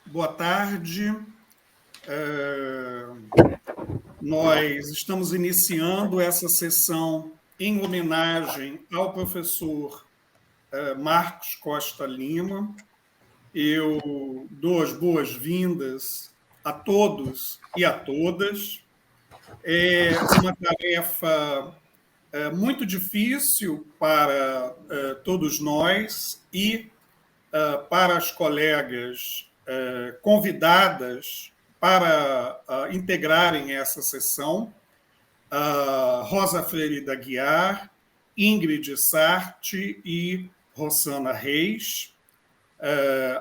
boa tarde. Nós estamos iniciando essa sessão em homenagem ao professor Marcos Costa Lima. Eu dou as boas-vindas a todos e a todas. É uma tarefa muito difícil para todos nós e para as colegas convidadas para integrarem essa sessão, Rosa Freire da Guiar, Ingrid Sarti e Rosana Reis,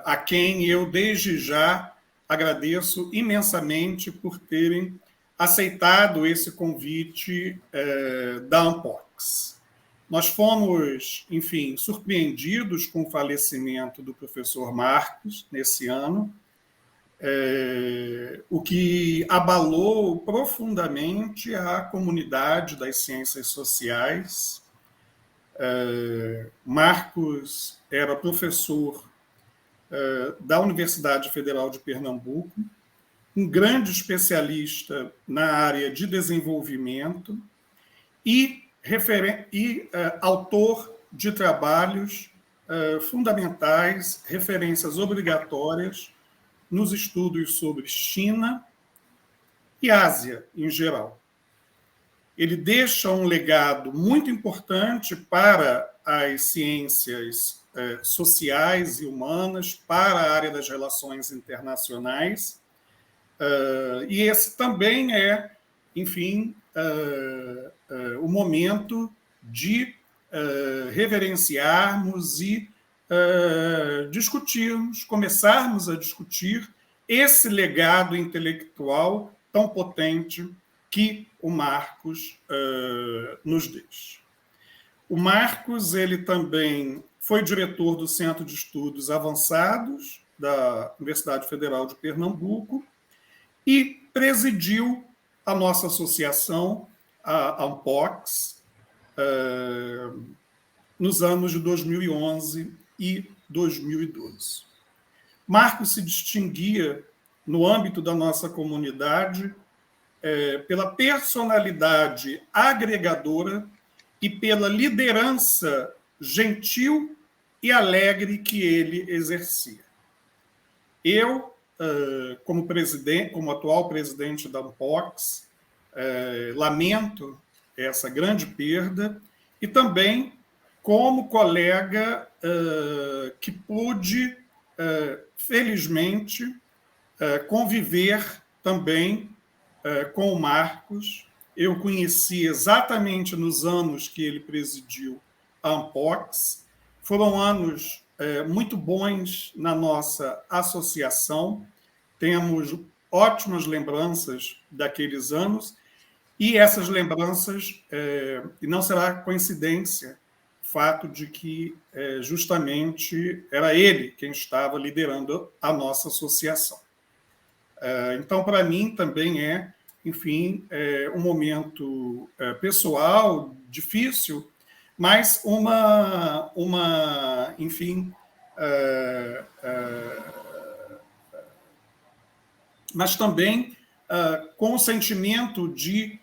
a quem eu, desde já, agradeço imensamente por terem aceitado esse convite da Ampox. Nós fomos, enfim, surpreendidos com o falecimento do professor Marcos nesse ano, o que abalou profundamente a comunidade das ciências sociais. Marcos era professor da Universidade Federal de Pernambuco, um grande especialista na área de desenvolvimento e autor de trabalhos fundamentais, referências obrigatórias nos estudos sobre China e Ásia em geral. Ele deixa um legado muito importante para as ciências sociais e humanas, para a área das relações internacionais, e esse também é, enfim, o momento de reverenciarmos e discutirmos, começarmos a discutir esse legado intelectual tão potente que o Marcos nos deixa. O Marcos, ele também foi diretor do Centro de Estudos Avançados da Universidade Federal de Pernambuco e presidiu a nossa associação, a Ampox, nos anos de 2011 e 2012. Marcos se distinguia, no âmbito da nossa comunidade, pela personalidade agregadora e pela liderança gentil e alegre que ele exercia. Eu, como atual presidente da Ampox, lamento essa grande perda e também como colega que pude, felizmente, conviver também com o Marcos. Eu o conheci exatamente nos anos que ele presidiu a Ampox. Foram anos muito bons na nossa associação. Temos ótimas lembranças daqueles anos e essas lembranças, e não será coincidência, o fato de que justamente era ele quem estava liderando a nossa associação. Então, para mim, também enfim, um momento pessoal, difícil, mas enfim, mas também com o sentimento de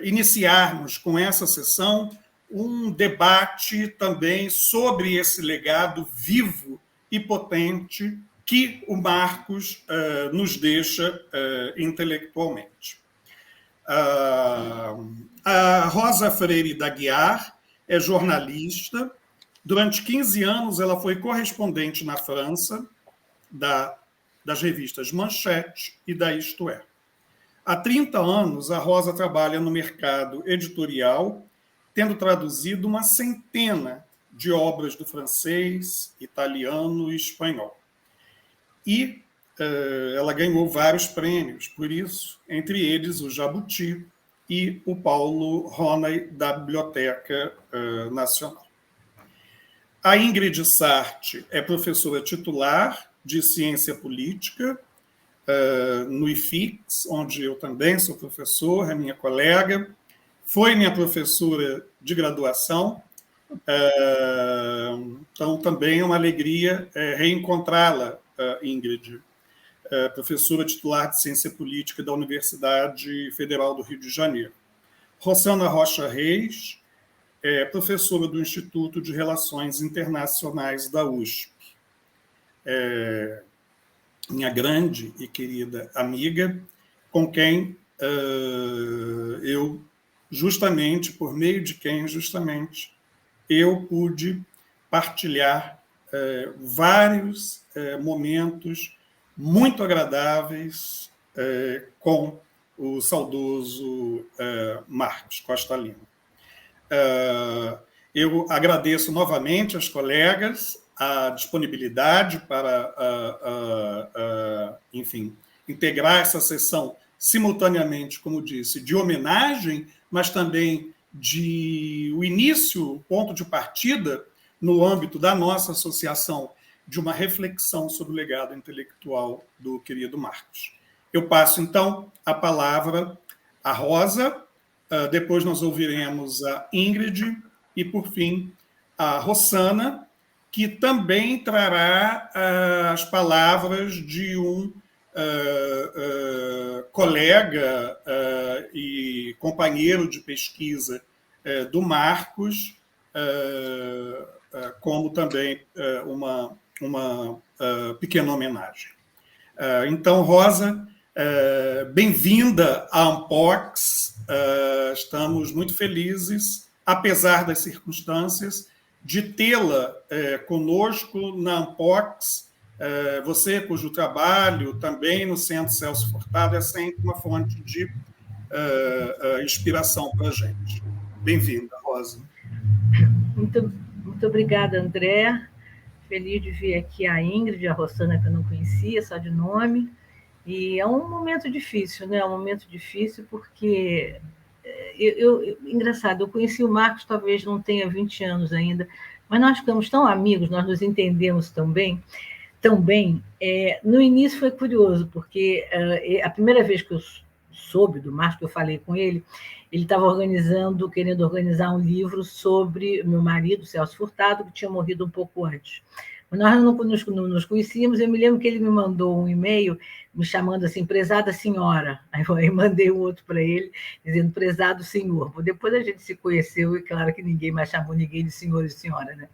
iniciarmos com essa sessão um debate também sobre esse legado vivo e potente que o Marcos nos deixa intelectualmente. A Rosa Freire da Guiar é jornalista. Durante 15 anos, ela foi correspondente na França das revistas Manchete e da Isto É. Há 30 anos, a Rosa trabalha no mercado editorial, tendo traduzido uma centena de obras do francês, italiano e espanhol. E ela ganhou vários prêmios por isso, entre eles o Jabuti e o Paulo Ronay da Biblioteca Nacional. A Ingrid Sarti é professora titular de Ciência Política no IFIX, onde eu também sou professor, é minha colega, foi minha professora de graduação, então também é uma alegria reencontrá-la, Ingrid. professora titular de Ciência Política da Universidade Federal do Rio de Janeiro. Rosana Rocha Reis é professora do Instituto de Relações Internacionais da USP. Minha grande e querida amiga, com quem eu, justamente, por meio de quem, justamente, eu pude partilhar vários momentos muito agradáveis com o saudoso Marcos Costa Lima. Eu agradeço novamente aos colegas a disponibilidade para, enfim, integrar essa sessão simultaneamente, como disse, de homenagem, mas também de o início, o ponto de partida, no âmbito da nossa associação, de uma reflexão sobre o legado intelectual do querido Marcos. Eu passo, então, a palavra à Rosa, depois nós ouviremos a Ingrid e, por fim, a Rosana, que também trará as palavras de um colega e companheiro de pesquisa do Marcos, como também uma pequena homenagem. Então, Rosa, bem-vinda à Ampox. Estamos muito felizes, apesar das circunstâncias, de tê-la conosco na Ampox. Você, cujo trabalho também no Centro Celso Furtado é sempre uma fonte de inspiração para a gente. Bem-vinda, Rosa. Muito obrigada, André. Feliz de ver aqui a Ingrid, a Rosana, que eu não conhecia, só de nome. E é um momento difícil, né? É um momento difícil porque... engraçado, eu conheci o Marcos, talvez não tenha 20 anos ainda, mas nós ficamos tão amigos, nós nos entendemos tão bem. No início foi curioso, porque a primeira vez que eu soube do Marcos, que eu falei com ele estava querendo organizar um livro sobre meu marido, Celso Furtado, que tinha morrido um pouco antes. Nós não nos conhecíamos, eu me lembro que ele me mandou um e-mail me chamando assim, prezada senhora. Aí eu mandei um outro para ele, dizendo, prezado senhor. Depois a gente se conheceu e claro que ninguém mais chamou ninguém de senhor e senhora, né?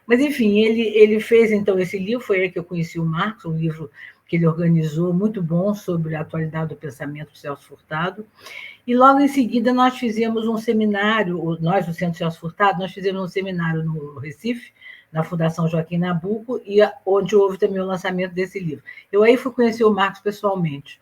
Mas, enfim, ele fez, então, esse livro, foi aí que eu conheci o Marcos, um livro que ele organizou, muito bom, sobre a atualidade do pensamento do Celso Furtado. E logo em seguida nós fizemos um seminário, nós do Centro Celso Furtado, nós fizemos um seminário no Recife, na Fundação Joaquim Nabuco, e onde houve também o lançamento desse livro. Eu aí fui conhecer o Marcos pessoalmente.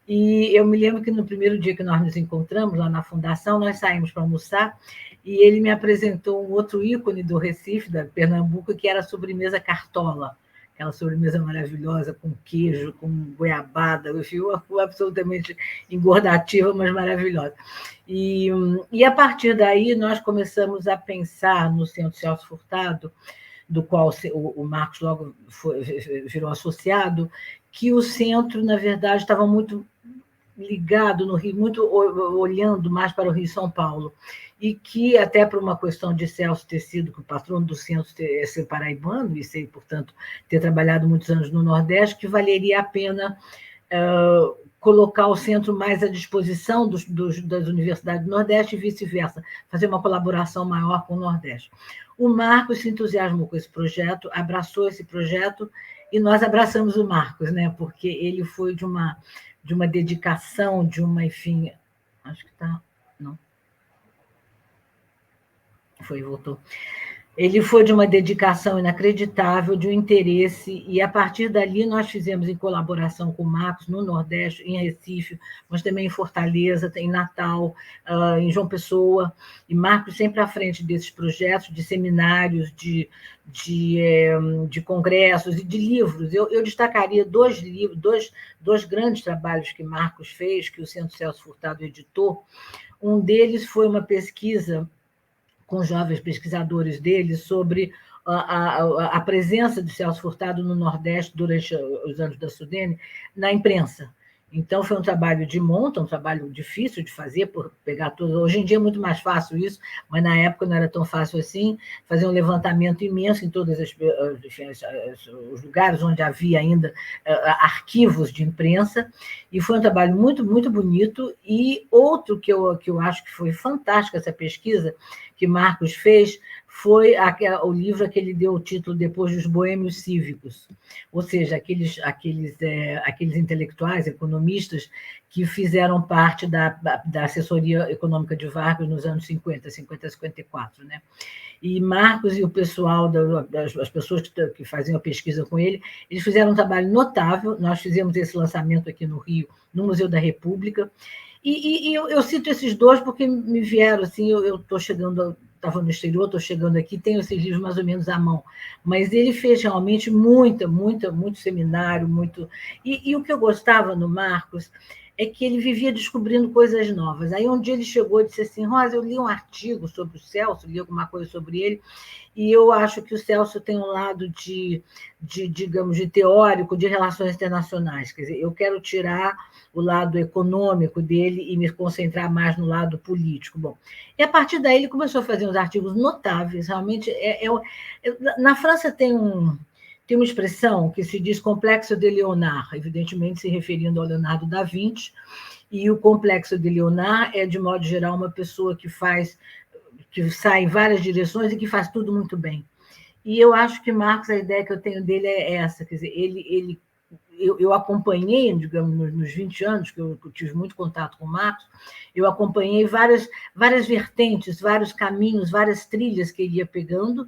E eu me lembro que no primeiro dia que nós nos encontramos, lá na Fundação, nós saímos para almoçar, e ele me apresentou um outro ícone do Recife, da Pernambuco, que era a sobremesa Cartola, aquela sobremesa maravilhosa, com queijo, com goiabada, enfim, absolutamente engordativa, mas maravilhosa. E a partir daí, nós começamos a pensar no Centro Celso Furtado, do qual o Marcos logo virou associado, que o centro, na verdade, estava muito ligado no Rio, muito olhando mais para o Rio e São Paulo, e que, até por uma questão de Celso ter sido o patrono do centro, ser paraibano, e ser, portanto, ter trabalhado muitos anos no Nordeste, que valeria a pena colocar o centro mais à disposição das universidades do Nordeste e vice-versa, fazer uma colaboração maior com o Nordeste. O Marcos se entusiasmou com esse projeto, abraçou esse projeto, e nós abraçamos o Marcos, né? Porque ele foi de uma dedicação, enfim, acho que está... Não. Voltou. Ele foi de uma dedicação inacreditável, de um interesse, e a partir dali nós fizemos em colaboração com o Marcos no Nordeste, em Recife, mas também em Fortaleza, em Natal, em João Pessoa, e Marcos sempre à frente desses projetos, de seminários, de congressos e de livros. Eu destacaria dois grandes trabalhos que Marcos fez, que o Centro Celso Furtado editou. Um deles foi uma pesquisa com jovens pesquisadores dele sobre a presença de Celso Furtado no Nordeste durante os anos da Sudene na imprensa. Então, foi um trabalho de monta, um trabalho difícil de fazer, por pegar tudo. Hoje em dia é muito mais fácil isso, mas na época não era tão fácil assim, fazer um levantamento imenso em todos os lugares onde havia ainda arquivos de imprensa, e foi um trabalho muito, muito bonito. E outro que eu acho que foi fantástico, essa pesquisa que Marcos fez, foi o livro que ele deu o título depois dos Boêmios Cívicos, ou seja, aqueles intelectuais, economistas, que fizeram parte da assessoria econômica de Vargas nos anos 50 a 54. Né? E Marcos e o pessoal, as pessoas que faziam a pesquisa com ele, eles fizeram um trabalho notável. Nós fizemos esse lançamento aqui no Rio, no Museu da República, e eu cito esses dois porque me vieram, assim, eu estou chegando, estava no exterior, estou chegando aqui, tenho esses livros mais ou menos à mão, mas ele fez realmente muito seminário, muito... E o que eu gostava no Marcos é que ele vivia descobrindo coisas novas. Aí um dia ele chegou e disse assim, Rosa, eu li um artigo sobre o Celso, li alguma coisa sobre ele, e eu acho que o Celso tem um lado digamos, de teórico de relações internacionais. Quer dizer, eu quero tirar o lado econômico dele e me concentrar mais no lado político. Bom, e a partir daí ele começou a fazer uns artigos notáveis, realmente. Na França tem uma expressão que se diz complexo de Leonard, evidentemente se referindo ao Leonardo da Vinci, e o complexo de Leonard é, de modo geral, uma pessoa que sai em várias direções e que faz tudo muito bem. E eu acho que Marcos, a ideia que eu tenho dele é essa, quer dizer, eu acompanhei, digamos, nos 20 anos que eu tive muito contato com o Marcos, eu acompanhei várias vertentes, vários caminhos, várias trilhas que ele ia pegando,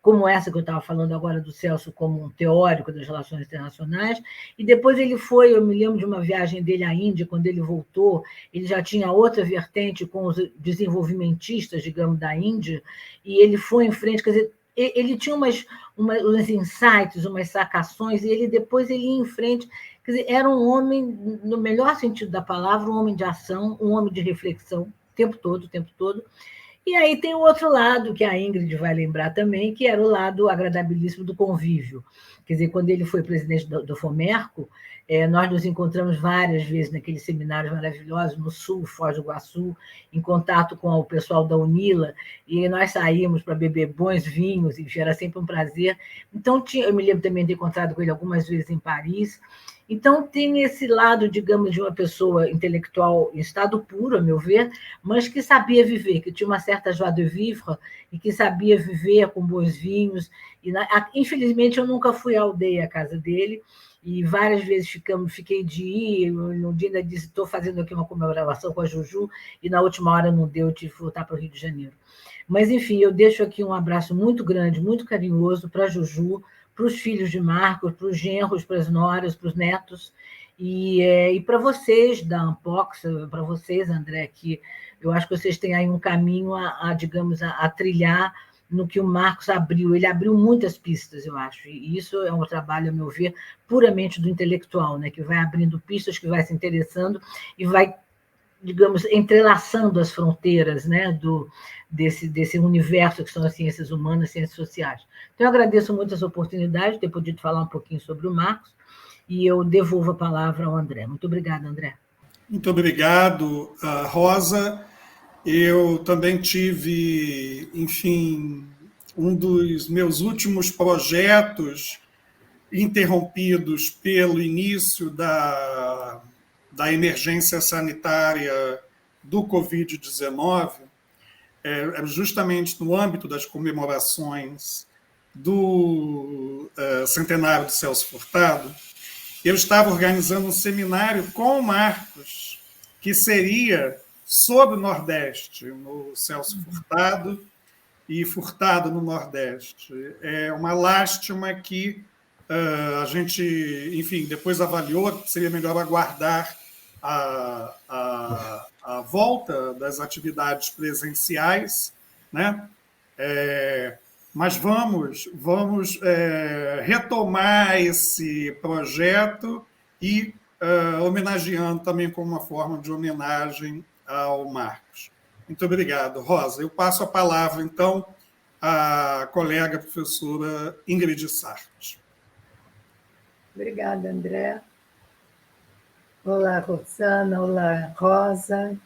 como essa que eu estava falando agora do Celso como um teórico das relações internacionais, e depois ele foi, eu me lembro de uma viagem dele à Índia, quando ele voltou, ele já tinha outra vertente com os desenvolvimentistas, digamos, da Índia, e ele foi em frente, quer dizer, ele tinha uns insights, umas sacações, e depois ele ia em frente, quer dizer, era um homem, no melhor sentido da palavra, um homem de ação, um homem de reflexão, o tempo todo, e aí tem o outro lado, que a Ingrid vai lembrar também, que era o lado agradabilíssimo do convívio. Quer dizer, quando ele foi presidente do Fomerco, nós nos encontramos várias vezes naqueles seminários maravilhosos no Sul, Foz do Iguaçu, em contato com o pessoal da UNILA, e nós saímos para beber bons vinhos, e era sempre um prazer. Então, eu me lembro também de ter encontrado com ele algumas vezes em Paris. Então, tem esse lado, digamos, de uma pessoa intelectual em estado puro, a meu ver, mas que sabia viver, que tinha uma certa joie de vivre e que sabia viver com bons vinhos. Infelizmente, eu nunca fui à aldeia, à casa dele, e várias vezes fiquei de ir. Um dia ainda disse, estou fazendo aqui uma comemoração com a Juju, e na última hora não deu, eu tive que voltar para o Rio de Janeiro. Mas, enfim, eu deixo aqui um abraço muito grande, muito carinhoso para a Juju, para os filhos de Marcos, para os genros, para as noras, para os netos, e para vocês da Unpox, para vocês, André, que eu acho que vocês têm aí um caminho digamos, a trilhar no que o Marcos abriu. Ele abriu muitas pistas, eu acho, e isso é um trabalho, a meu ver, puramente do intelectual, né, que vai abrindo pistas, que vai se interessando e vai, digamos, entrelaçando as fronteiras, né, desse universo que são as ciências humanas, as ciências sociais. Então, eu agradeço muito essa oportunidade de ter podido falar um pouquinho sobre o Marcos, e eu devolvo a palavra ao André. Muito obrigada, André. Muito obrigado, Rosa. Eu também tive, enfim, um dos meus últimos projetos interrompidos pelo início da emergência sanitária do Covid-19, justamente no âmbito das comemorações do centenário de Celso Furtado. Eu estava organizando um seminário com o Marcos, que seria sobre o Nordeste, no Celso Furtado e Furtado no Nordeste. É uma lástima que a gente, enfim, depois avaliou que seria melhor aguardar a volta das atividades presenciais, né? Mas vamos retomar esse projeto e homenageando também como uma forma de homenagem ao Marcos. Muito obrigado, Rosa. Eu passo a palavra, então, à colega professora Ingrid Sartre. Obrigada, André. Olá, Rosana. Olá, Rosa.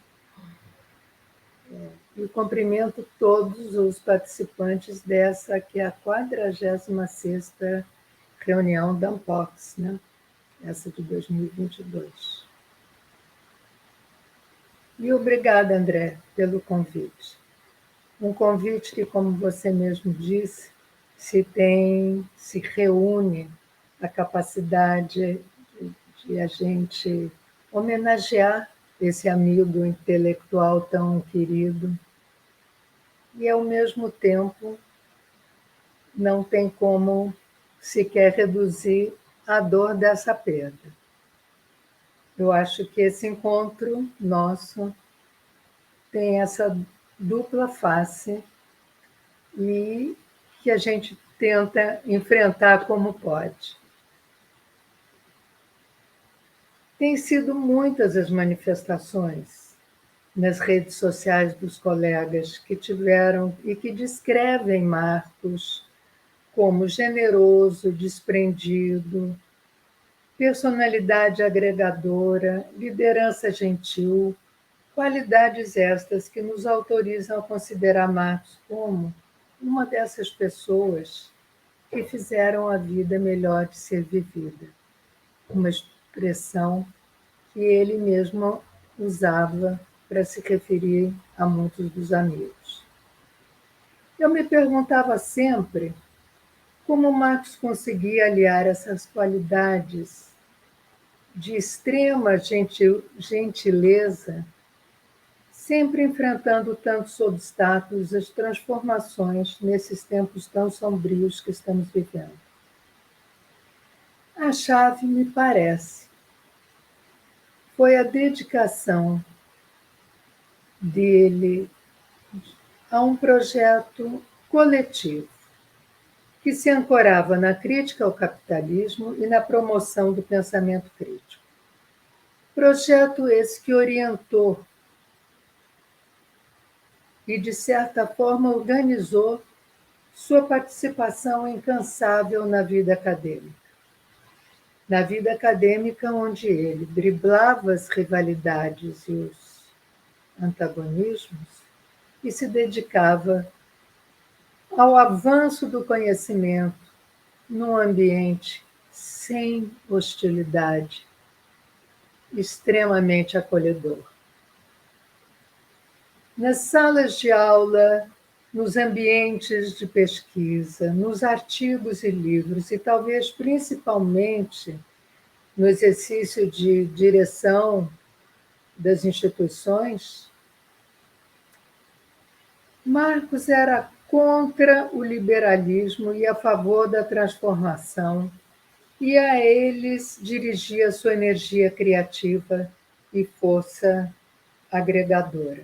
E cumprimento todos os participantes dessa, que é a 46ª reunião da Unbox, né? Essa de 2022. E obrigada, André, pelo convite. Um convite que, como você mesmo disse, se reúne a capacidade de a gente homenagear esse amigo intelectual tão querido e, ao mesmo tempo, não tem como sequer reduzir a dor dessa perda. Eu acho que esse encontro nosso tem essa dupla face e que a gente tenta enfrentar como pode. Tem sido muitas as manifestações nas redes sociais dos colegas que tiveram e que descrevem Marcos como generoso, desprendido, personalidade agregadora, liderança gentil, qualidades estas que nos autorizam a considerar Marcos como uma dessas pessoas que fizeram a vida melhor de ser vivida. Uma expressão que ele mesmo usava para se referir a muitos dos amigos. Eu me perguntava sempre como Marcos conseguia aliar essas qualidades de extrema gentileza, sempre enfrentando tantos obstáculos, as transformações nesses tempos tão sombrios que estamos vivendo. A chave, me parece, foi a dedicação dele a um projeto coletivo, que se ancorava na crítica ao capitalismo e na promoção do pensamento crítico. Projeto esse que orientou e, de certa forma, organizou sua participação incansável na vida acadêmica. Na vida acadêmica, onde ele driblava as rivalidades e os antagonismos e se dedicava ao avanço do conhecimento num ambiente sem hostilidade, extremamente acolhedor. Nas salas de aula, nos ambientes de pesquisa, nos artigos e livros, e talvez principalmente no exercício de direção das instituições, Marcos era contra o liberalismo e a favor da transformação, e a eles dirigia sua energia criativa e força agregadora.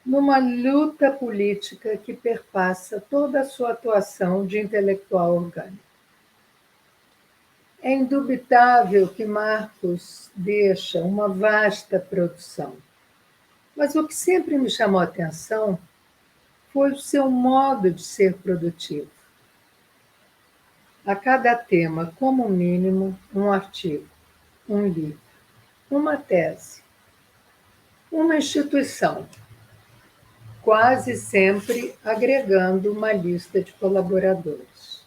Numa luta política que perpassa toda a sua atuação de intelectual orgânico. É indubitável que Marcos deixa uma vasta produção, mas o que sempre me chamou a atenção foi o seu modo de ser produtivo. A cada tema, como mínimo, um artigo, um livro, uma tese, uma instituição, quase sempre agregando uma lista de colaboradores.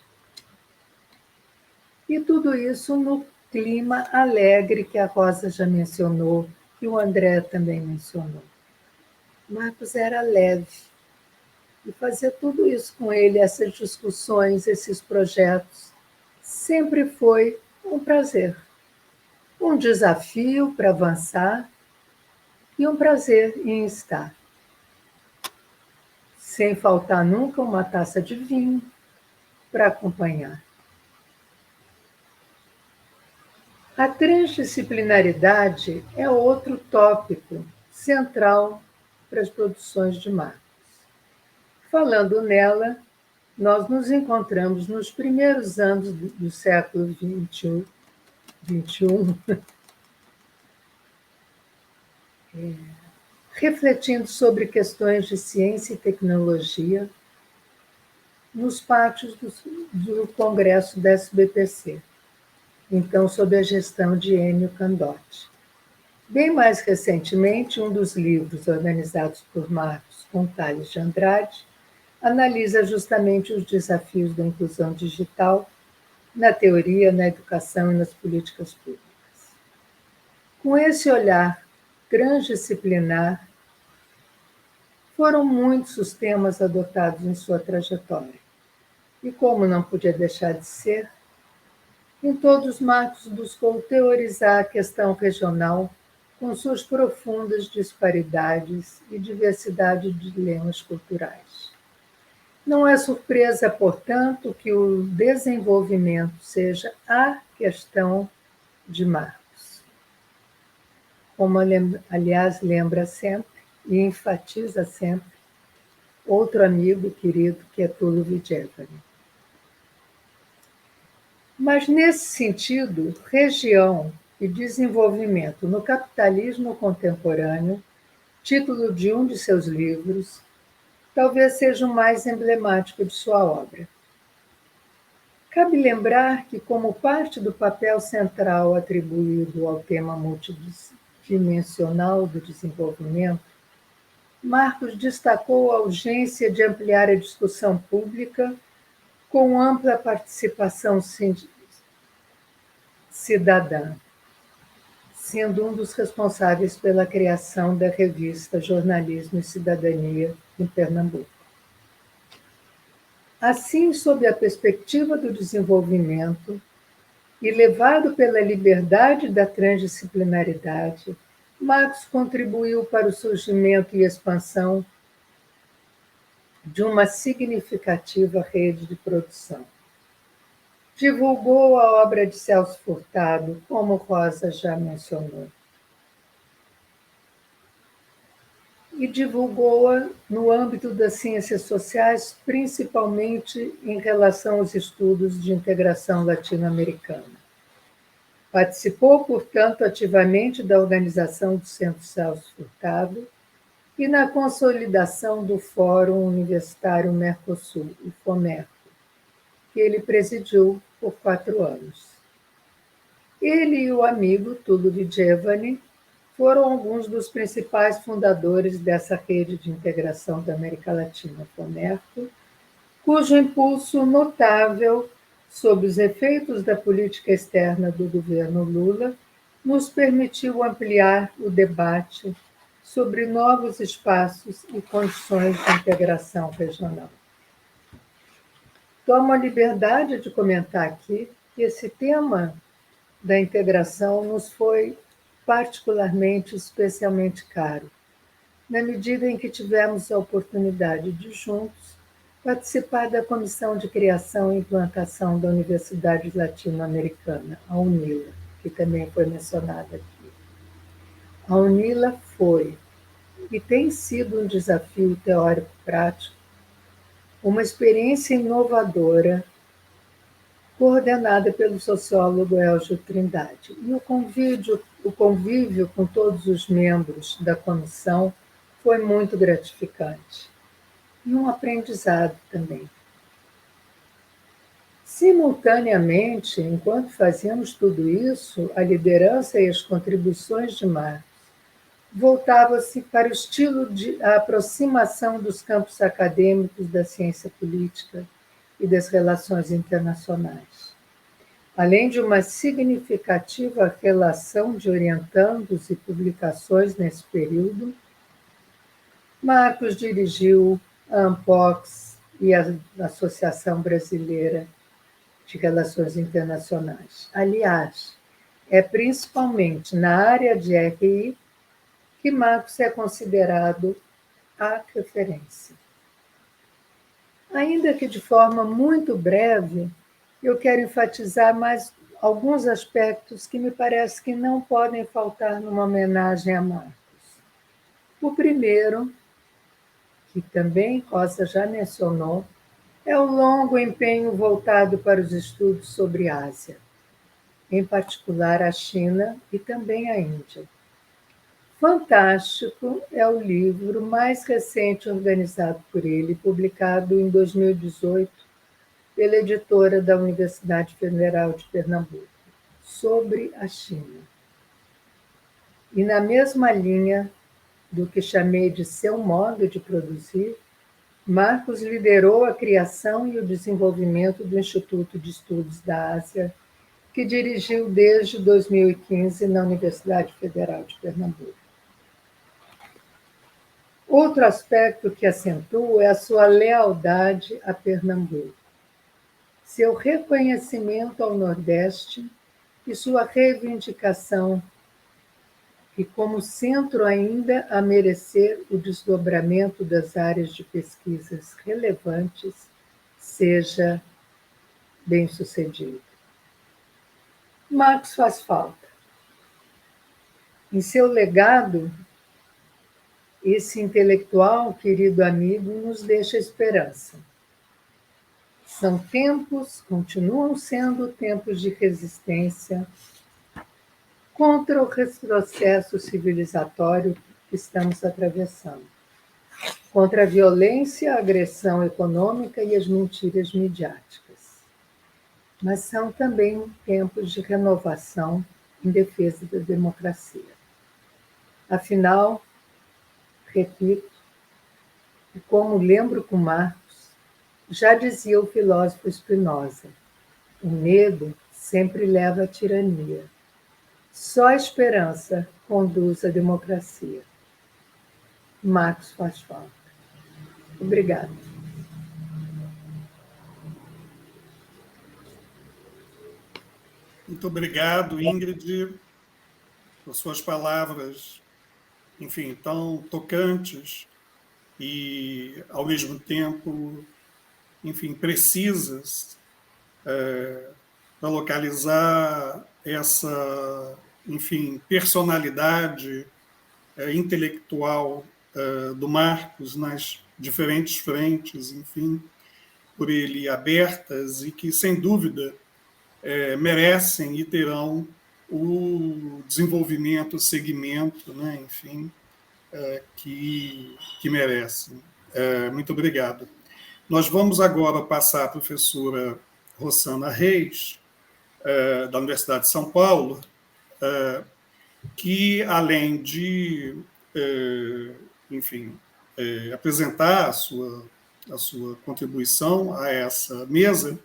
E tudo isso no clima alegre que a Rosa já mencionou, que o André também mencionou. Marcos era leve. E fazer tudo isso com ele, essas discussões, esses projetos, sempre foi um prazer. Um desafio para avançar e um prazer em estar. Sem faltar nunca uma taça de vinho para acompanhar. A transdisciplinaridade é outro tópico central para as produções de Marcos. Falando nela, nós nos encontramos nos primeiros anos do século XXI, refletindo sobre questões de ciência e tecnologia nos pátios do Congresso da SBPC, então sob a gestão de Enio Candotti. Bem mais recentemente, um dos livros organizados por Marcos com Tales de Andrade analisa justamente os desafios da inclusão digital na teoria, na educação e nas políticas públicas. Com esse olhar transdisciplinar, foram muitos os temas adotados em sua trajetória. E como não podia deixar de ser, em todos Marcos buscou teorizar a questão regional com suas profundas disparidades e diversidade de dilemas culturais. Não é surpresa, portanto, que o desenvolvimento seja a questão de Marcos. Como, aliás, lembra sempre e enfatiza sempre outro amigo querido, que é Tullio Vigevani. Mas, nesse sentido, região e desenvolvimento no capitalismo contemporâneo, título de um de seus livros, talvez seja o mais emblemático de sua obra. Cabe lembrar que, como parte do papel central atribuído ao tema multidimensional do desenvolvimento, Marcos destacou a urgência de ampliar a discussão pública com ampla participação cidadã, sendo um dos responsáveis pela criação da revista Jornalismo e Cidadania em Pernambuco. Assim, sob a perspectiva do desenvolvimento e levado pela liberdade da transdisciplinaridade, Marcos contribuiu para o surgimento e expansão de uma significativa rede de produção. Divulgou a obra de Celso Furtado, como Rosa já mencionou, e divulgou-a no âmbito das ciências sociais, principalmente em relação aos estudos de integração latino-americana. Participou, portanto, ativamente da organização do Centro Celso Furtado e na consolidação do Fórum Universitário Mercosul, o FOMERCO, que ele presidiu por 4 anos. Ele e o amigo Tullio Vigevani foram alguns dos principais fundadores dessa rede de integração da América Latina, FOMERCO, cujo impulso notável sobre os efeitos da política externa do governo Lula nos permitiu ampliar o debate sobre novos espaços e condições de integração regional. Tomo a liberdade de comentar aqui que esse tema da integração nos foi particularmente, especialmente caro, na medida em que tivemos a oportunidade de, juntos, participar da Comissão de Criação e Implantação da Universidade Latino-Americana, a UNILA, que também foi mencionada aqui. A UNILA foi e tem sido um desafio teórico-prático, uma experiência inovadora, coordenada pelo sociólogo Elgio Trindade. E o convívio com todos os membros da comissão foi muito gratificante. E um aprendizado também. Simultaneamente, enquanto fazíamos tudo isso, a liderança e as contribuições de Marcos voltava-se para o estilo de aproximação dos campos acadêmicos da ciência política e das relações internacionais. Além de uma significativa relação de orientandos e publicações nesse período, Marcos dirigiu a ANPOX e a Associação Brasileira de Relações Internacionais. Aliás, é principalmente na área de RI que Marcos é considerado a referência. Ainda que de forma muito breve, eu quero enfatizar mais alguns aspectos que me parece que não podem faltar numa homenagem a Marcos. O primeiro, que também Rosa já mencionou, é o longo empenho voltado para os estudos sobre a Ásia, em particular a China e também a Índia. Fantástico é o livro mais recente organizado por ele, publicado em 2018 pela editora da Universidade Federal de Pernambuco, sobre a China. E na mesma linha do que chamei de seu modo de produzir, Marcos liderou a criação e o desenvolvimento do Instituto de Estudos da Ásia, que dirigiu desde 2015 na Universidade Federal de Pernambuco. Outro aspecto que acentuo é a sua lealdade a Pernambuco, seu reconhecimento ao Nordeste e sua reivindicação que, como centro ainda a merecer o desdobramento das áreas de pesquisas relevantes, seja bem-sucedido. Marcos faz falta. Em seu legado, esse intelectual, querido amigo, nos deixa esperança. São tempos, continuam sendo tempos de resistência contra o retrocesso civilizatório que estamos atravessando, contra a violência, a agressão econômica e as mentiras midiáticas. Mas são também tempos de renovação em defesa da democracia. Afinal, repito, e como lembro com Marcos, já dizia o filósofo Spinoza, o medo sempre leva à tirania. Só a esperança conduz à democracia. Marcos faz falta. Obrigada. Muito obrigado, Ingrid, por suas palavras, enfim, tão tocantes e, ao mesmo tempo, enfim, precisas para localizar essa, enfim, personalidade intelectual do Marcos nas diferentes frentes, enfim, por ele abertas e que, sem dúvida, merecem e terão o desenvolvimento, o segmento, né, enfim, que merecem. Muito obrigado. Nós vamos agora passar à professora Rossana Reis, da Universidade de São Paulo, que, além de, enfim, apresentar a sua contribuição a essa mesa,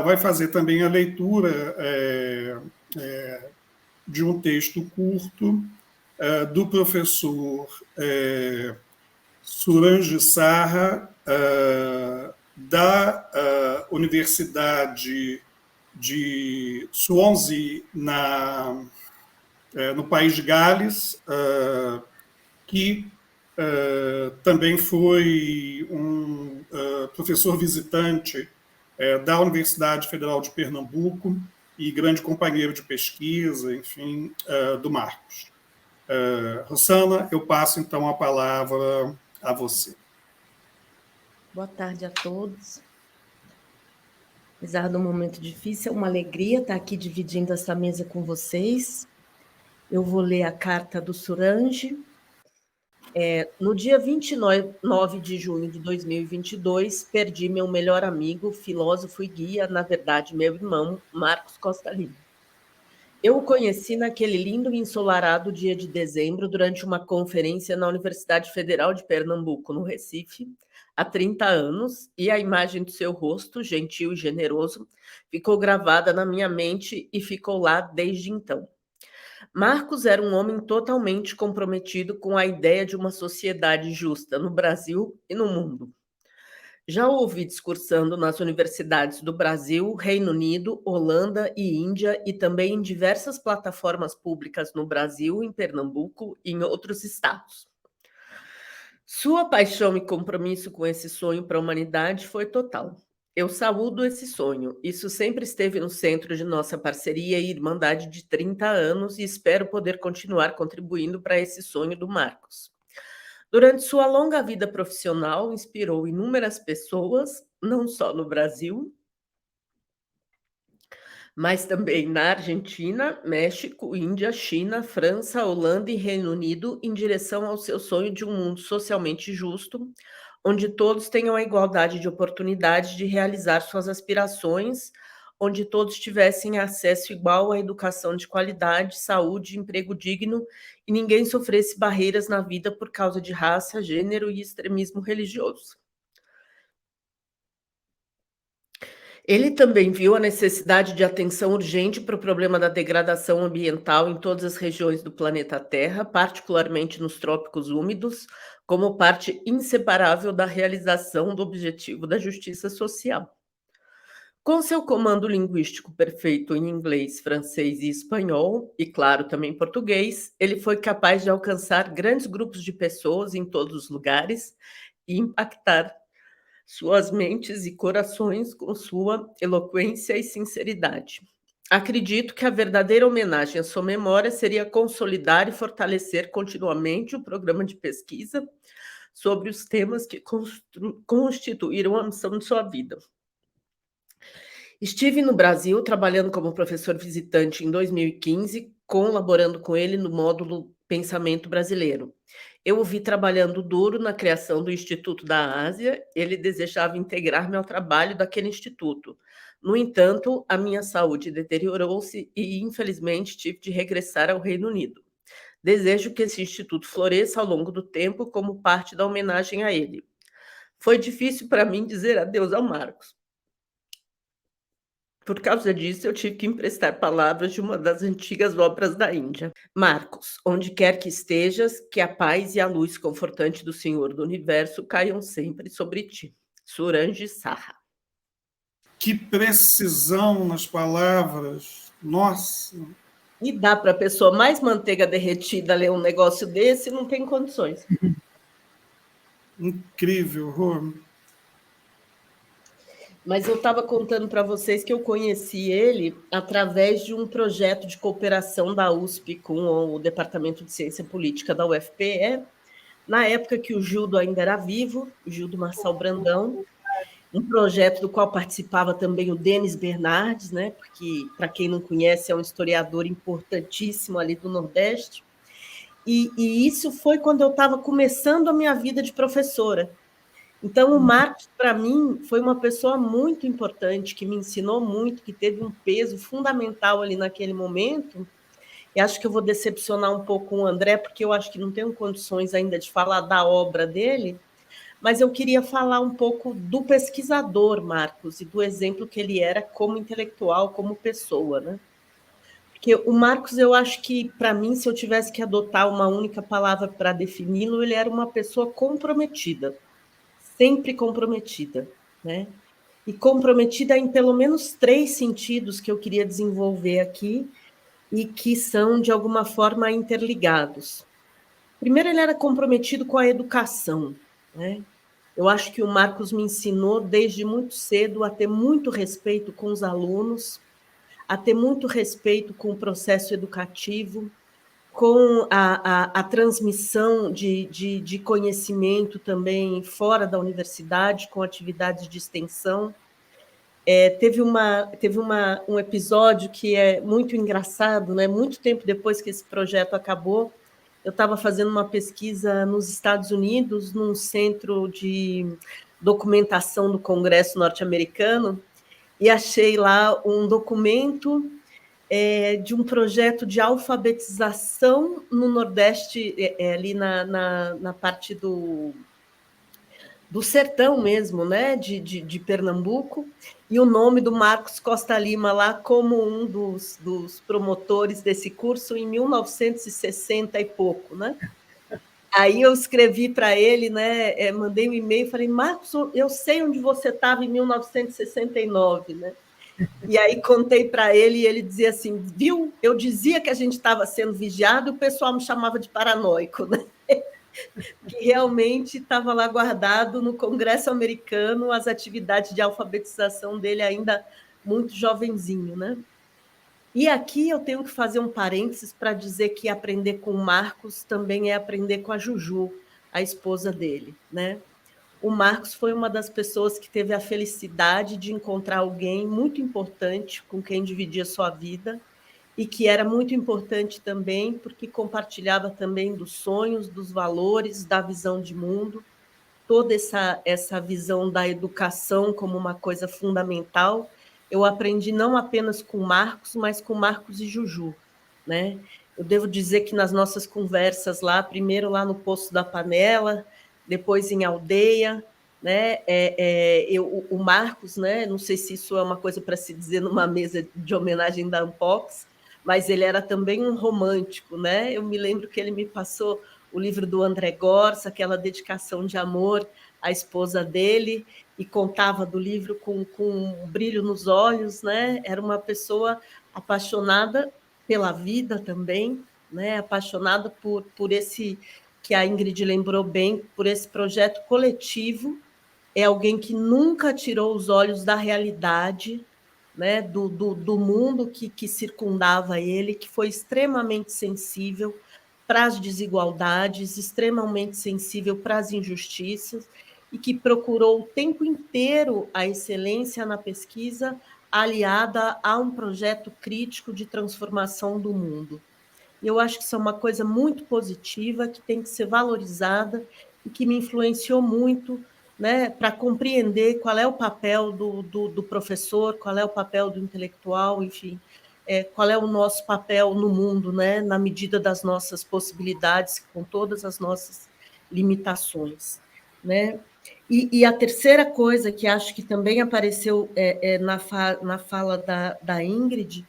vai fazer também a leitura de um texto curto do professor Suraj Sarra, da Universidade de Swansea, no país de Gales, que também foi um professor visitante da Universidade Federal de Pernambuco e grande companheiro de pesquisa, enfim, do Marcos. Rossana, eu passo, então, a palavra a você. Boa tarde a todos. Apesar do momento difícil, é uma alegria estar aqui dividindo essa mesa com vocês. Eu vou ler a carta do Suraj. No dia 29 de junho de 2022, perdi meu melhor amigo, filósofo e guia, na verdade, meu irmão, Marcos Costa Lima. Eu o conheci naquele lindo e ensolarado dia de dezembro, durante uma conferência na Universidade Federal de Pernambuco, no Recife, há 30 anos, e a imagem do seu rosto, gentil e generoso, ficou gravada na minha mente e ficou lá desde então. Marcos era um homem totalmente comprometido com a ideia de uma sociedade justa no Brasil e no mundo. Já o ouvi discursando nas universidades do Brasil, Reino Unido, Holanda e Índia, e também em diversas plataformas públicas no Brasil, em Pernambuco e em outros estados. Sua paixão e compromisso com esse sonho para a humanidade foi total. Eu saúdo esse sonho. Isso sempre esteve no centro de nossa parceria e irmandade de 30 anos e espero poder continuar contribuindo para esse sonho do Marcos. Durante sua longa vida profissional, inspirou inúmeras pessoas, não só no Brasil, mas também na Argentina, México, Índia, China, França, Holanda e Reino Unido, em direção ao seu sonho de um mundo socialmente justo, onde todos tenham a igualdade de oportunidades de realizar suas aspirações, onde todos tivessem acesso igual à educação de qualidade, saúde, emprego digno e ninguém sofresse barreiras na vida por causa de raça, gênero e extremismo religioso. Ele também viu a necessidade de atenção urgente para o problema da degradação ambiental em todas as regiões do planeta Terra, particularmente nos trópicos úmidos, como parte inseparável da realização do objetivo da justiça social. Com seu comando linguístico perfeito em inglês, francês e espanhol, e claro, também português, ele foi capaz de alcançar grandes grupos de pessoas em todos os lugares e impactar suas mentes e corações com sua eloquência e sinceridade. Acredito que a verdadeira homenagem à sua memória seria consolidar e fortalecer continuamente o programa de pesquisa sobre os temas que constituíram a missão de sua vida. Estive no Brasil trabalhando como professor visitante em 2015, colaborando com ele no módulo Pensamento Brasileiro. Eu o vi trabalhando duro na criação do Instituto da Ásia, ele desejava integrar-me ao trabalho daquele instituto. No entanto, a minha saúde deteriorou-se e, infelizmente, tive de regressar ao Reino Unido. Desejo que esse instituto floresça ao longo do tempo como parte da homenagem a ele. Foi difícil para mim dizer adeus ao Marcos. Por causa disso, eu tive que emprestar palavras de uma das antigas obras da Índia. Marcos, onde quer que estejas, que a paz e a luz confortante do Senhor do Universo caiam sempre sobre ti. Suryanji Saha. Que precisão nas palavras. Nossa! E dá para a pessoa mais manteiga derretida ler um negócio desse, não tem condições. Incrível, Rô. Mas eu estava contando para vocês que eu conheci ele através de um projeto de cooperação da USP com o Departamento de Ciência Política da UFPE, na época que o Gildo ainda era vivo, o Gildo Marçal Brandão, um projeto do qual participava também o Denis Bernardes, né? Porque, para quem não conhece, é um historiador importantíssimo ali do Nordeste. E isso foi quando eu estava começando a minha vida de professora. Então, o Marcos, para mim, foi uma pessoa muito importante, que me ensinou muito, que teve um peso fundamental ali naquele momento. E acho que eu vou decepcionar um pouco o André, porque eu acho que não tenho condições ainda de falar da obra dele, mas eu queria falar um pouco do pesquisador, Marcos, e do exemplo que ele era como intelectual, como pessoa, né? Porque o Marcos, eu acho que, para mim, se eu tivesse que adotar uma única palavra para defini-lo, ele era uma pessoa comprometida. Sempre comprometida, né? E comprometida em pelo menos 3 sentidos que eu queria desenvolver aqui e que são, de alguma forma, interligados. Primeiro, ele era comprometido com a educação, né? Eu acho que o Marcos me ensinou, desde muito cedo, a ter muito respeito com os alunos, a ter muito respeito com o processo educativo, com a transmissão de conhecimento também fora da universidade, com atividades de extensão. Teve um episódio que é muito engraçado, né? Muito tempo depois que esse projeto acabou, eu estava fazendo uma pesquisa nos Estados Unidos, num centro de documentação do Congresso norte-americano, e achei lá um documento de um projeto de alfabetização no Nordeste, ali na parte do sertão mesmo, né, de Pernambuco, e o nome do Marcos Costa Lima lá como um dos promotores desse curso em 1960 e pouco, né? Aí eu escrevi para ele, né, mandei um e-mail e falei, Marcos, eu sei onde você estava em 1969, né? E aí contei para ele e ele dizia assim, viu, eu dizia que a gente estava sendo vigiado e o pessoal me chamava de paranoico, né? Que realmente estava lá guardado no Congresso americano as atividades de alfabetização dele ainda muito jovenzinho, né? E aqui eu tenho que fazer um parênteses para dizer que aprender com o Marcos também é aprender com a Juju, a esposa dele, né? O Marcos foi uma das pessoas que teve a felicidade de encontrar alguém muito importante com quem dividia sua vida e que era muito importante também porque compartilhava também dos sonhos, dos valores, da visão de mundo, toda essa visão da educação como uma coisa fundamental eu aprendi não apenas com Marcos, mas com Marcos e Juju, né? Eu devo dizer que nas nossas conversas lá, primeiro lá no Poço da Panela, depois em Aldeia, né? O Marcos, né? Não sei se isso é uma coisa para se dizer numa mesa de homenagem da Unpox, mas ele era também um romântico, né? Eu me lembro que ele me passou o livro do André Gorz, aquela dedicação de amor à esposa dele, e contava do livro com um brilho nos olhos, né? Era uma pessoa apaixonada pela vida também, né? Apaixonada por esse, que a Ingrid lembrou bem, por esse projeto coletivo. É alguém que nunca tirou os olhos da realidade, né? do mundo que circundava ele, que foi extremamente sensível para as desigualdades, extremamente sensível para as injustiças, e que procurou o tempo inteiro a excelência na pesquisa aliada a um projeto crítico de transformação do mundo. E eu acho que isso é uma coisa muito positiva, que tem que ser valorizada e que me influenciou muito, né, para compreender qual é o papel do professor, qual é o papel do intelectual, enfim, qual é o nosso papel no mundo, né, na medida das nossas possibilidades, com todas as nossas limitações, né? E a terceira coisa que acho que também apareceu na fala da Ingrid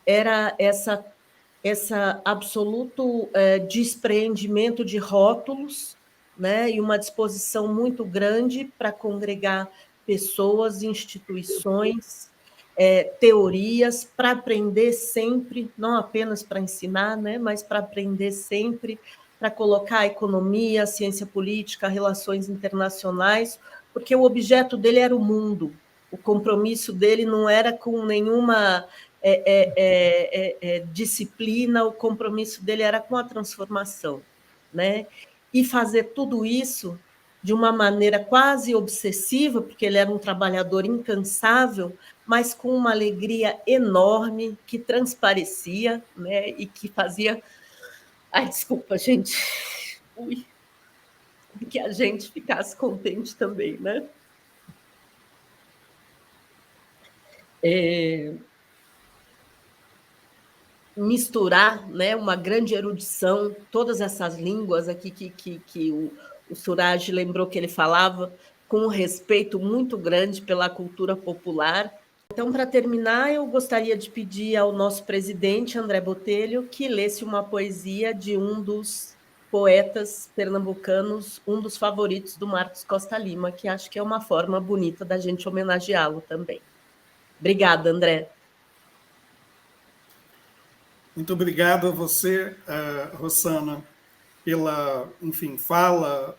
era essa absoluto despreendimento de rótulos, né, e uma disposição muito grande para congregar pessoas, instituições, teorias, para aprender sempre, não apenas para ensinar, né, mas para aprender sempre, para colocar a economia, a ciência política, relações internacionais, porque o objeto dele era o mundo, o compromisso dele não era com nenhuma disciplina, o compromisso dele era com a transformação, né? E fazer tudo isso de uma maneira quase obsessiva, porque ele era um trabalhador incansável, mas com uma alegria enorme que transparecia, né? E que fazia... Ai, desculpa, gente. Ui. Que a gente ficasse contente também, né? Misturar, né, uma grande erudição, todas essas línguas aqui que o Suraj lembrou que ele falava, com um respeito muito grande pela cultura popular. Então, para terminar, eu gostaria de pedir ao nosso presidente, André Botelho, que lesse uma poesia de um dos poetas pernambucanos, um dos favoritos do Marcos Costa Lima, que acho que é uma forma bonita da gente homenageá-lo também. Obrigada, André. Muito obrigado a você, Rossana, pela, enfim, fala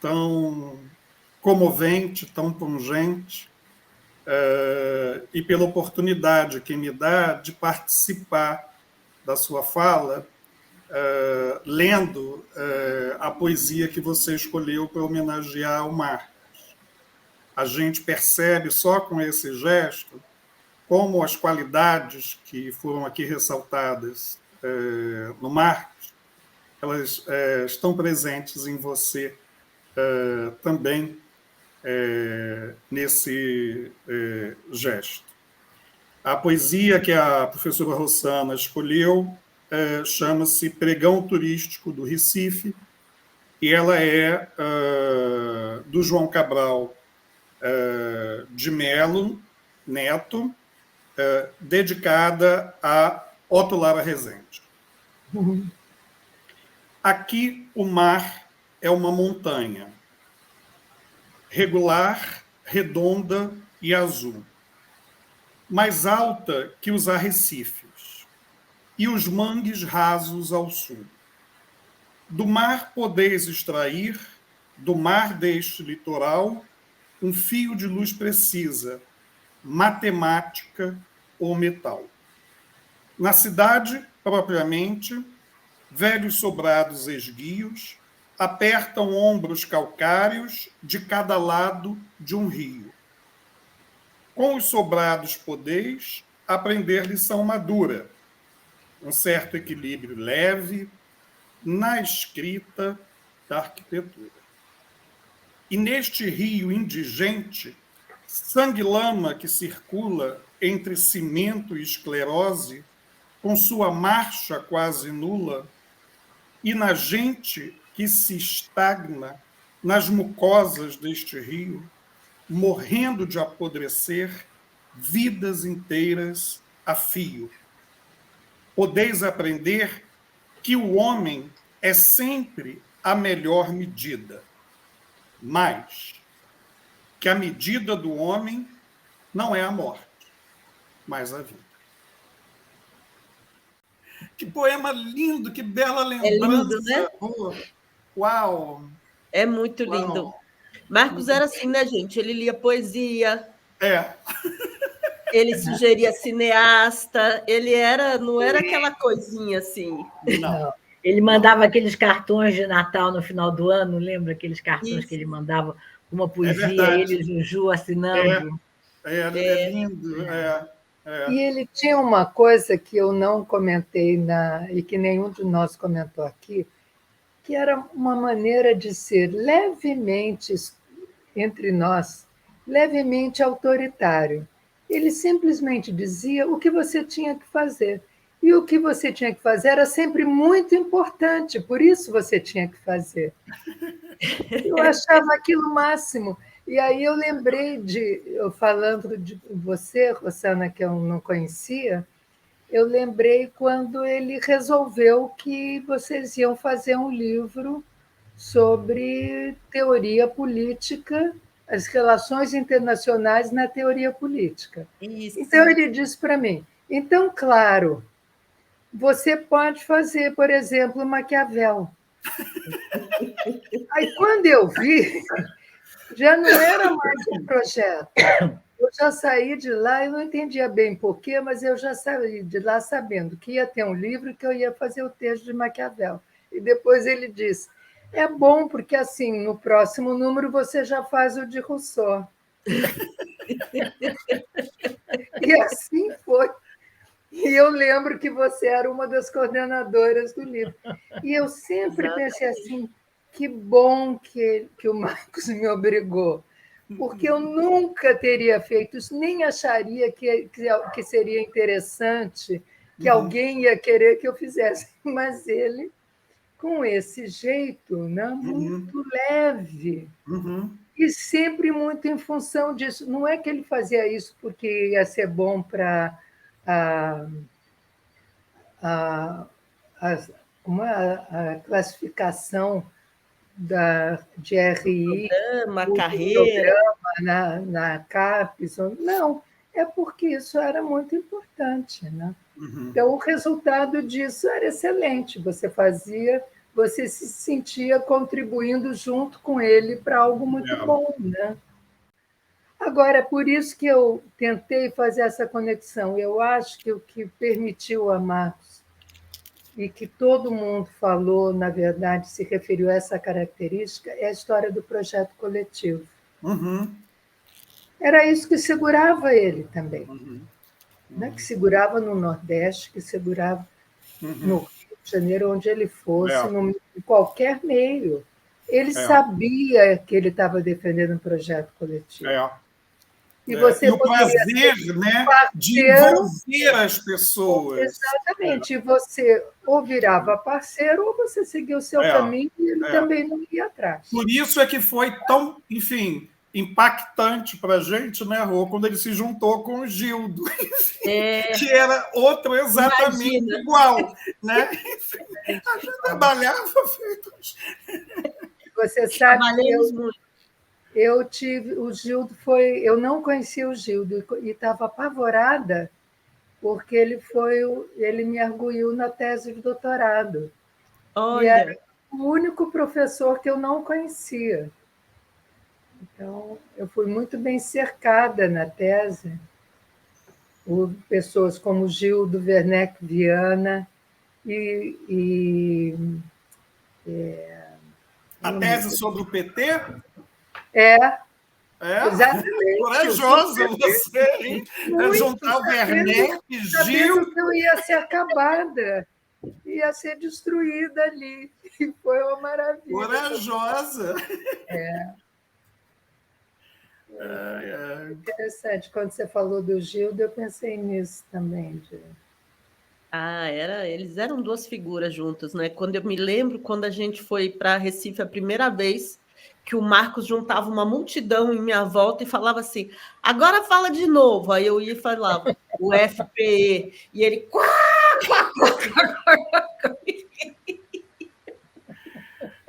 tão comovente, tão pungente, e pela oportunidade que me dá de participar da sua fala, lendo a poesia que você escolheu para homenagear o Marcos. A gente percebe só com esse gesto como as qualidades que foram aqui ressaltadas no Marcos, elas estão presentes em você também nesse gesto. A poesia que a professora Rossana escolheu chama-se Pregão Turístico do Recife, e ela é do João Cabral de Melo Neto, dedicada a Otto Lara Rezende. Aqui o mar é uma montanha, regular, redonda e azul, mais alta que os arrecifes, e os mangues rasos ao sul. Do mar podeis extrair, do mar deste litoral, um fio de luz precisa, matemática ou metal. Na cidade, propriamente, velhos sobrados esguios apertam ombros calcários de cada lado de um rio. Com os sobrados podeis aprender lição madura, um certo equilíbrio leve na escrita da arquitetura. E neste rio indigente sangue-lama que circula entre cimento e esclerose, com sua marcha quase nula, e na gente que se estagna nas mucosas deste rio, morrendo de apodrecer, vidas inteiras a fio. Podeis aprender que o homem é sempre a melhor medida, mas que a medida do homem não é a morte, mas a vida. Que poema lindo, que bela lembrança. É lindo, né? Uau! É muito lindo. Uau. Marcos era assim, né, gente? Ele lia poesia. É. Ele sugeria cineasta. Ele não era aquela coisinha assim. Não. Ele mandava aqueles cartões de Natal no final do ano, lembra aqueles cartões Isso. que ele mandava? Uma poesia, verdade. ele e o Juju assinando. É lindo. E ele tinha uma coisa que eu não comentei e que nenhum de nós comentou aqui, que era uma maneira de ser levemente, entre nós, levemente autoritário. Ele simplesmente dizia o que você tinha que fazer. E o que você tinha que fazer era sempre muito importante, por isso você tinha que fazer. Eu achava aquilo o máximo. E aí eu lembrei eu falando de você, Rosana, que eu não conhecia, eu lembrei quando ele resolveu que vocês iam fazer um livro sobre teoria política, as relações internacionais na teoria política. Isso. Então ele disse para mim, então, claro, você pode fazer, por exemplo, Maquiavel. Aí quando eu vi, já não era mais um projeto. Eu já saí de lá, eu não entendia bem porquê, mas eu já saí de lá sabendo que ia ter um livro que eu ia fazer o texto de Maquiavel. E depois ele disse, é bom, porque assim, no próximo número você já faz o de Rousseau. E assim foi. E eu lembro que você era uma das coordenadoras do livro. E eu sempre pensei assim, que bom que o Marcos me obrigou, porque eu nunca teria feito isso, nem acharia que seria interessante, que alguém ia querer que eu fizesse. Mas ele, com esse jeito, né, muito leve, e sempre muito em função disso. Não é que ele fazia isso porque ia ser bom para a classificação de RI, Programa, do carreira. programa na CAPES. Não, é porque isso era muito importante. Né? Então, o resultado disso era excelente. Você se sentia contribuindo junto com ele para algo muito bom. Né? Agora, é por isso que eu tentei fazer essa conexão. Eu acho que o que permitiu a Marcos e que todo mundo falou, na verdade, se referiu a essa característica, é a história do projeto coletivo. Era isso que segurava ele também. Né? Que segurava no Nordeste, que segurava no Rio de Janeiro, onde ele fosse, em qualquer meio. Ele sabia que ele estava defendendo um projeto coletivo. E o prazer, né, de envolver as pessoas. Exatamente. E você ou virava parceiro ou você seguia o seu caminho e ele também não ia atrás. Por isso é que foi tão, enfim, impactante para a gente, né, Rô, quando ele se juntou com o Gildo, que era outro exatamente igual. Né? A gente trabalhava feito. Você sabe que eu tive o Gildo eu não conhecia o Gildo e estava apavorada porque ele me arguiu na tese de doutorado. Olha. E era o único professor que eu não conhecia. Então, eu fui muito bem cercada na tese por pessoas como Gildo Werneck Viana a tese sobre o PT? Exatamente. Corajosa você, hein? Juntar o Werneck, Gil. Que eu ia ser acabada, ia ser destruída ali. E foi uma maravilha. Corajosa. Interessante. Quando você falou do Gildo, eu pensei nisso também. Eles eram duas figuras juntas, né? Quando eu me lembro, quando a gente foi para Recife a primeira vez, que o Marcos juntava uma multidão em minha volta e falava assim: agora fala de novo. Aí eu ia e falava, o FPE, e ele. Quá, quá, quá, quá, quá.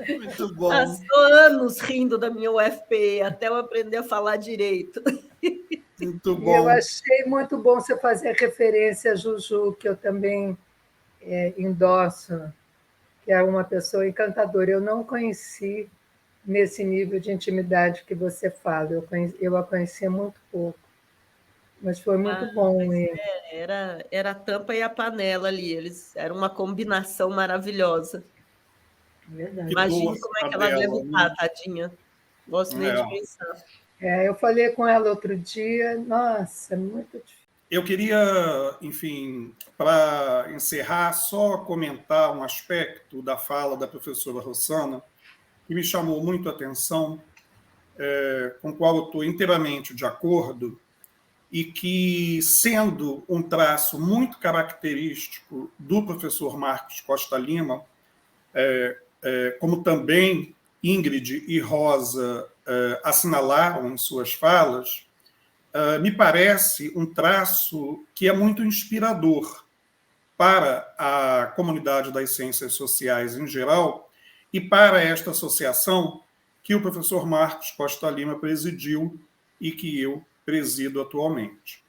Muito bom. Passou anos rindo da minha UFPE, até eu aprender a falar direito. Muito E bom. eu achei muito bom você fazer referência a Juju, que eu também endosso, que é uma pessoa encantadora. Eu não conheci nesse nível de intimidade que você fala. Eu a conhecia muito pouco, mas foi muito bom. Era a tampa e a panela ali, eles eram uma combinação maravilhosa. Verdade. Imagine como é que ela deve estar, tadinha. Gosto nem de pensar. Eu falei com ela outro dia, nossa, muito difícil. Eu queria, enfim, para encerrar, só comentar um aspecto da fala da professora Rossana que me chamou muito a atenção, com o qual eu estou inteiramente de acordo, e que, sendo um traço muito característico do professor Marcos Costa Lima, como também Ingrid e Rosa assinalaram em suas falas, me parece um traço que é muito inspirador para a comunidade das ciências sociais em geral e para esta associação que o professor Marcos Costa Lima presidiu e que eu presido atualmente,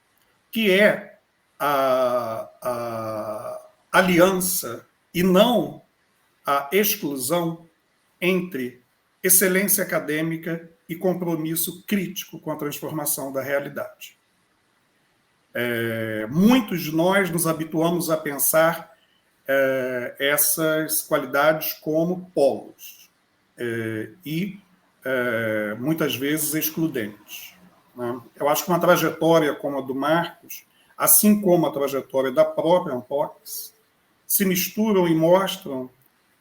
que é a aliança e não a exclusão entre excelência acadêmica e compromisso crítico com a transformação da realidade. Muitos de nós nos habituamos a pensar essas qualidades como polos e muitas vezes excludentes, né? Eu acho que uma trajetória como a do Marcos, assim como a trajetória da própria Ampox, se misturam e mostram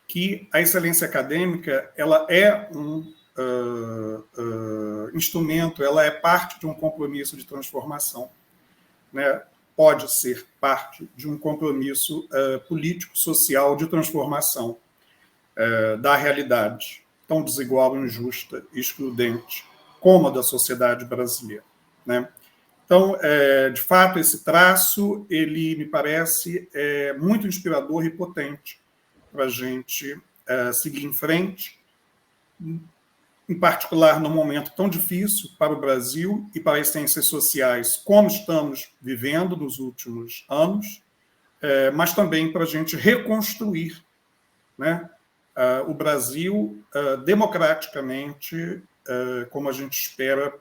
que a excelência acadêmica ela é um instrumento, ela é parte de um compromisso de transformação, né? Pode ser parte de um compromisso político, social de transformação da realidade tão desigual, injusta e excludente como a da sociedade brasileira, né? Então, de fato, esse traço ele me parece muito inspirador e potente para a gente seguir em frente, em particular num momento tão difícil para o Brasil e para as ciências sociais, como estamos vivendo nos últimos anos, mas também para a gente reconstruir, né, o Brasil democraticamente, como a gente espera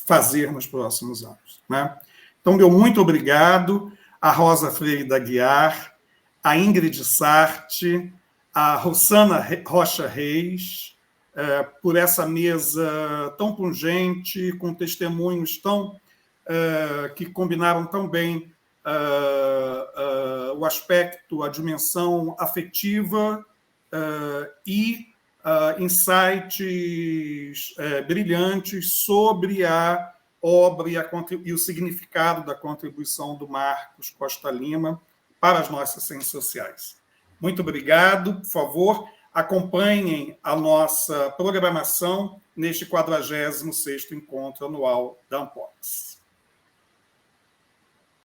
fazer nos próximos anos, né? Então, meu muito obrigado a Rosa Freire da Guiar, a Ingrid Sarti, a Rossana Rocha Reis, por essa mesa tão pungente, com testemunhos que combinaram tão bem o aspecto, a dimensão afetiva e insights brilhantes sobre a obra e o significado da contribuição do Marcos Costa Lima para as nossas ciências sociais. Muito obrigado. Por favor, acompanhem a nossa programação neste 46º Encontro Anual da Ampox.